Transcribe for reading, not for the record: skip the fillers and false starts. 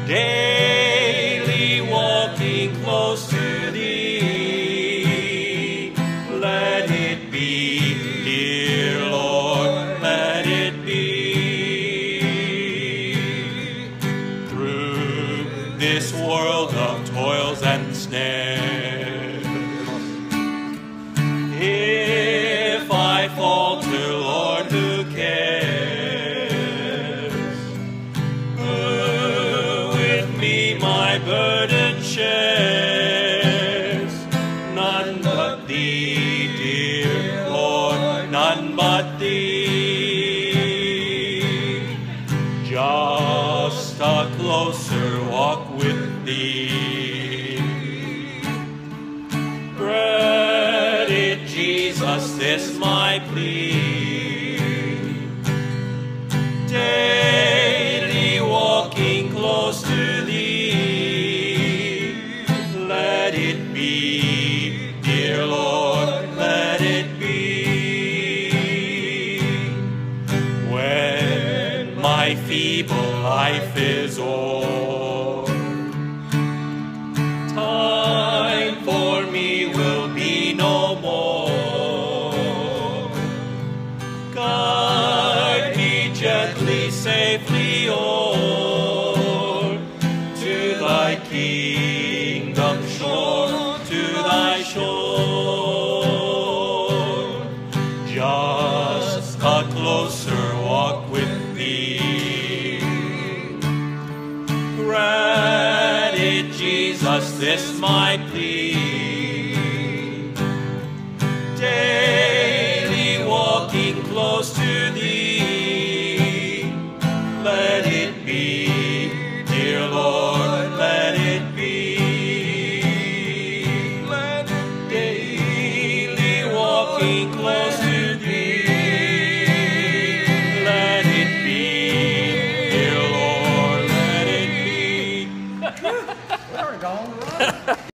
daily walking close to Thee. Let it be, dear Lord, let it be. Through this world of toils and snares, if I falter, Lord, who cares? Who with me my burden shares? None but Thee, dear Lord, none but Thee. Just a closer walk with Thee. Dreaded Jesus, this my plea. Daily walking close to Thee. Let it be, dear Lord, let it be. When my feeble life is o'er, time for me will be no more. Guide me gently, safely o'er to Thy kingdom shore, to Thy shore. Just a closer walk with Thee. Granted, Jesus, this my plea. Daily walking close to Thee. Let it be, dear Lord, let it be. Let it daily walking close to Thee. Let it be, dear Lord, let it be. There we go.